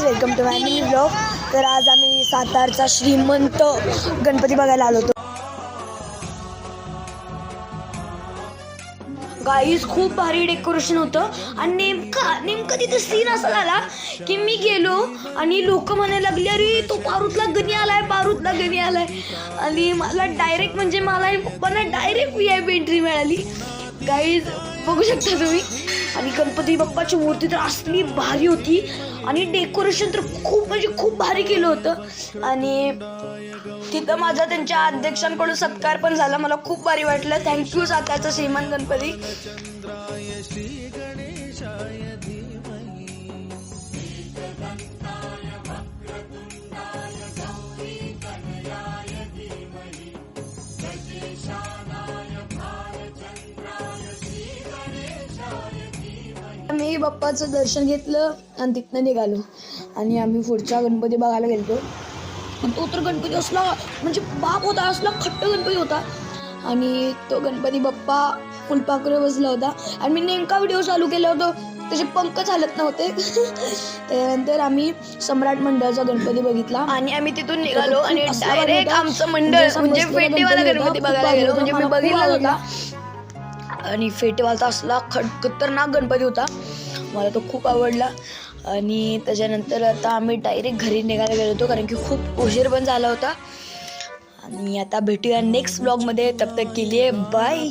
Welcome to my mini blog. तर आज आम्ही सातारचा श्रीमंत गणपती बघायला आलो होतो. गाईज खूप भारी डेकोरेशन होतं आणि नेमकं तिथं सीन असा झाला की मी गेलो आणि लोक म्हणायला लागली अरे तो पारूतला गणी आलाय आणि मला डायरेक्ट म्हणजे मला पप्पांना डायरेक्ट VIP एंट्री मिळाली. गाईज बघू शकता तुम्ही. आणि गणपती बाप्पाची मूर्ती तर असली भारी होती आणि डेकोरेशन तर खूप भारी केलं होतं. आणि तिथं माझा त्यांच्या अध्यक्षांकडून सत्कार पण झाला. मला खूप भारी वाटलं. थँक्यू सातारचा श्रीमंत गणपती. मी बाप्पाचं दर्शन घेतलं आणि तिथनं निघालो आणि आम्ही पुढचा गणपती बघायला गेलो. तो तर गणपती असला म्हणजे बाप होता, असला खट्ट गणपती होता. आणि तो गणपती बाप्पा फुलपाखरूवर बसला होता आणि मी नेमका व्हिडिओ चालू केला होता, त्याचे पंख चालत नव्हते. त्यानंतर आम्ही सम्राट मंडळाचा गणपती बघितला आणि आम्ही तिथून निघालो आणि डायरेक्ट आमचं मंडळ म्हणजे फेटेवाला गणपती बघायला गेलो. म्हणजे मी बघितला होता आणि फेटेवाला असला खतरनाक गणपती होता. मला तो खूप आवडला. आणि त्याच्यानंतर आता आम्ही डायरेक्ट घरी निघायला गेलो होतो कारण की खूप उशीर पण झाला होता. आणि आता भेटूया नेक्स्ट ब्लॉगमध्ये. तब तक के लिए बाय.